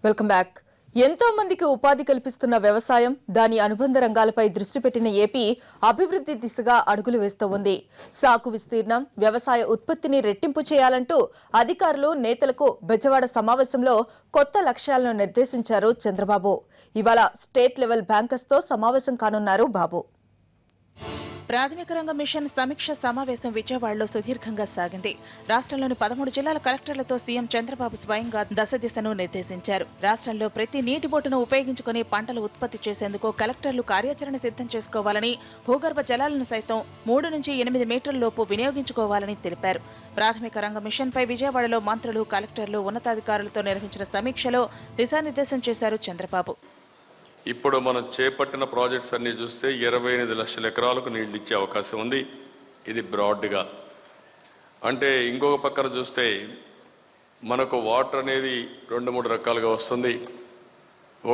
Welcome back. ఎంతో మందికి ఉపాధి కల్పిస్తున్న వ్యవసాయం, దాని అనుబంధ రంగాలపై దృష్టి పెట్టిన ఏపీ అభివృద్ధి దిశగా అడుగులు వేస్తూ ఉంది. సాగు విస్తీర్ణం, వ్యవసాయ ఉత్పత్తిని రెట్టింపు చేయాలంటూ అధికారులు, నేతలకు బెజవాడ సమావేశంలో కొత్త లక్ష్యాలను నిర్దేశించారు చంద్రబాబు. ఇవాళ స్టేట్ లెవెల్ బ్యాంకర్స్ తో సమావేశం కానున్నారు బాబు. ప్రాథమిక రంగ మిషన్ సమీక్ష సమావేశం విజయవాడలో సుదీర్ఘంగా సాగింది. రాష్ట్రంలోని 13 జిల్లాల కలెక్టర్లతో సీఎం చంద్రబాబు స్వయంగా దశదిశను నిర్దేశించారు. రాష్ట్రంలో ప్రతి నీటి బొట్టును ఉపయోగించుకుని పంటలు ఉత్పత్తి చేసేందుకు కలెక్టర్లు కార్యాచరణ సిద్ధం చేసుకోవాలని, భూగర్భ జలాలను సైతం 3 నుంచి 8 మీటర్ల లోపు వినియోగించుకోవాలని తెలిపారు. ప్రాథమిక రంగ మిషన్పై విజయవాడలో మంత్రులు, కలెక్టర్లు, ఉన్నతాధికారులతో నిర్వహించిన సమీక్షలో దిశానిర్దేశం చేశారు చంద్రబాబు. ఇప్పుడు మనం చేపట్టిన ప్రాజెక్ట్స్ అన్ని చూస్తే 28 లక్షల ఎకరాలకు నీళ్లు ఇచ్చే అవకాశం ఉంది. ఇది బ్రాడ్గా. అంటే ఇంకొక పక్కన చూస్తే మనకు వాటర్ అనేది 2-3 రకాలుగా వస్తుంది.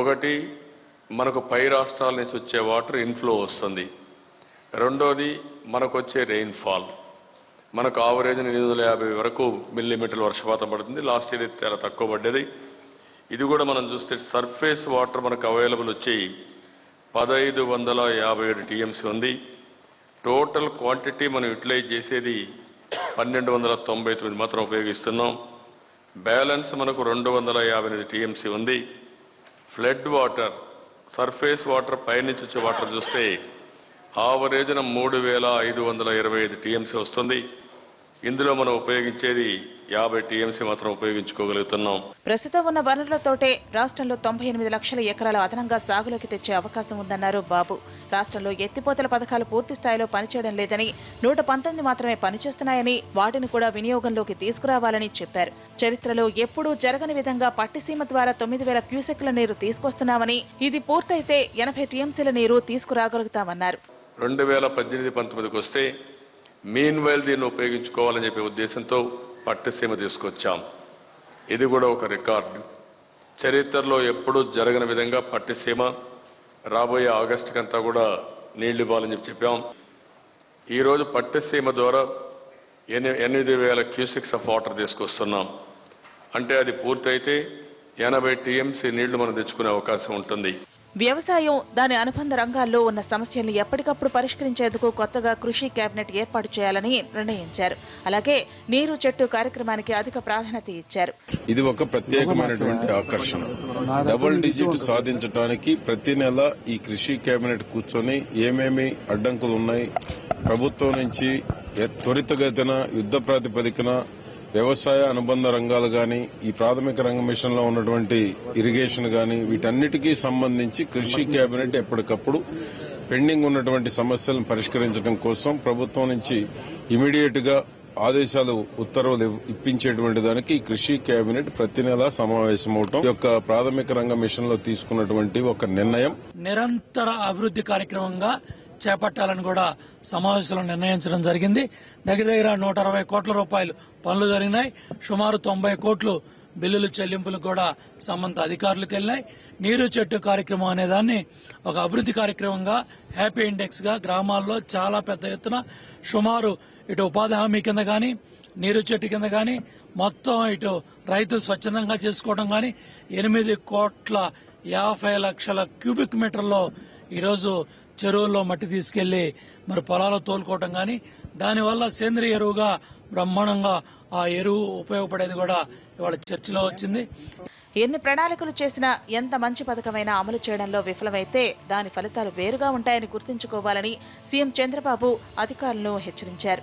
ఒకటి, మనకు పై రాష్ట్రాల నుంచి వచ్చే వాటర్ ఇన్ఫ్లో వస్తుంది. రెండోది, మనకు వచ్చే రెయిన్ఫాల్. మనకు ఆవరేజ్ 850 వరకు మిల్లీమీటర్ల వర్షపాతం పడుతుంది. లాస్ట్ ఇయర్ చాలా తక్కువ పడ్డది. ఇది కూడా మనం చూస్తే సర్ఫేస్ వాటర్ మనకు అవైలబుల్ వచ్చి 1557 టీఎంసీ ఉంది. టోటల్ క్వాంటిటీ మనం యూటిలైజ్ చేసేది 1299 మాత్రం ఉపయోగిస్తున్నాం. బ్యాలెన్స్ మనకు 258 టీఎంసీ ఉంది. ఫ్లడ్ వాటర్, సర్ఫేస్ వాటర్ పైనుంచి వచ్చే వాటర్ చూస్తే ఆవరేజ్న 3525 టీఎంసీ వస్తుంది. ఇందులో మనం ఉపయోగించేది 50 టీఎంసీ మాత్రం ఉపయోగించుకోగలుగుతున్నాం. ప్రస్తుతం ఉన్న వనరులతోటే రాష్ట్రంలో 98 లక్షల ఎకరాల అదనంగా సాగులోకి తెచ్చే అవకాశం ఉందన్నారు బాబు. రాష్ట్రంలో ఎత్తిపోతల పథకాలు పూర్తి స్థాయిలో పనిచేయడం లేదని, 119 మాత్రమే పనిచేస్తున్నాయని, వాటిని కూడా వినియోగంలోకి తీసుకురావాలని చెప్పారు. చరిత్రలో ఎప్పుడూ జరగని విధంగా పట్టిసీమ ద్వారా 9000 క్యూసెక్ల నీరు తీసుకొస్తున్నామని, ఇది పూర్తయితే 80 టీఎంసీల నీరు తీసుకురాగలుగుతామన్నారు. 2018-19కి వస్తే మీన్ వైల్ దీన్ని ఉపయోగించుకోవాలని చెప్పే ఉద్దేశంతో పట్టిసీమ తీసుకొచ్చాం. ఇది కూడా ఒక రికార్డు. చరిత్రలో ఎప్పుడూ జరగని విధంగా పట్టిసీమ రాబోయే ఆగస్టుకంతా కూడా నీళ్లు ఇవ్వాలని చెప్పాం. ఈరోజు పట్టిసీమ ద్వారా 8000 క్యూసెక్స్ ఆఫ్ వాటర్ తీసుకొస్తున్నాం. అంటే అది పూర్తయితే 80 టీఎంసీ నీళ్లు మనం తెచ్చుకునే అవకాశం ఉంటుంది. వ్యవసాయం, దాని అనుబంధ రంగాల్లో ఉన్న సమస్యలను ఎప్పటికప్పుడు పరిష్కరించేందుకు కొత్తగా కృషి కేబినెట్ ఏర్పాటు చేయాలని నిర్ణయించారు. అలాగే నీరు చెట్టు కార్యక్రమానికి అధిక ప్రాధాన్యత ఇచ్చారు. ఇది ఒక ప్రత్యేకమైనటువంటి ఆకర్షణ. డబుల్ డిజిట్ సాధించడానికి ప్రతి నెల ఈ కృషి కేబినెట్ కూర్చొని ఏమేమి అడ్డంకులు ఉన్నాయి, ప్రభుత్వం నుంచి త్వరితగతిన యుద్ధ ప్రాతిపదికన వ్యవసాయ అనుబంధ రంగాలు గాని, ఈ ప్రాథమిక రంగ మిషన్ లో ఉన్నటువంటి ఇరిగేషన్ గాని, వీటన్నిటికీ సంబంధించి కృషి కేబినెట్ ఎప్పటికప్పుడు పెండింగ్ ఉన్నటువంటి సమస్యలను పరిష్కరించడం కోసం ప్రభుత్వం నుంచి ఇమీడియట్ గా ఆదేశాలు, ఉత్తర్వులు ఇప్పించేటువంటి దానికి కృషి కేబినెట్ ప్రతి నెల సమావేశమవటం యొక్క ప్రాథమిక రంగ మిషన్ లో తీసుకున్నటువంటి ఒక నిర్ణయం. నిరంతర అభివృద్ధి కార్యక్రమంగా చేపట్టాలని కూడా సమావేశంలో నిర్ణయించడం జరిగింది. దగ్గర 160 కోట్ల రూపాయలు పనులు జరిగినాయి. సుమారు 90 కోట్లు బిల్లులు చెల్లింపులు కూడా సంబంధిత అధికారులకు వెళ్ళినాయి. నీరు చెట్టు కార్యక్రమం అనే దాన్ని ఒక అభివృద్ధి కార్యక్రమంగా, హ్యాపీ ఇండెక్స్ గా గ్రామాల్లో చాలా పెద్ద ఎత్తున సుమారు ఇటు ఉపాధి హామీ కింద గాని, నీరు చెట్టు కింద గాని, మొత్తం ఇటు రైతులు స్వచ్ఛందంగా చేసుకోవడం గాని 8,50,00,000 క్యూబిక్ మీటర్లో ఈరోజు చెరువుల్లో మట్టి తీసుకెళ్లి మరి పొలాల్లో తోలుకోవటం గాని, దానివల్ల సేంద్రియ ఎరువుగా బ్రహ్మాండంగా ఆ ఎరువు ఉపయోగపడేది కూడా ఇవాళ చర్చలో వచ్చింది. ఎన్ని ప్రణాళికలు చేసినా, ఎంత మంచి పథకమైనా అమలు చేయడంలో విఫలమైతే దాని ఫలితాలు వేరుగా ఉంటాయని గుర్తుంచుకోవాలని సీఎం చంద్రబాబు అధికారులను హెచ్చరించారు.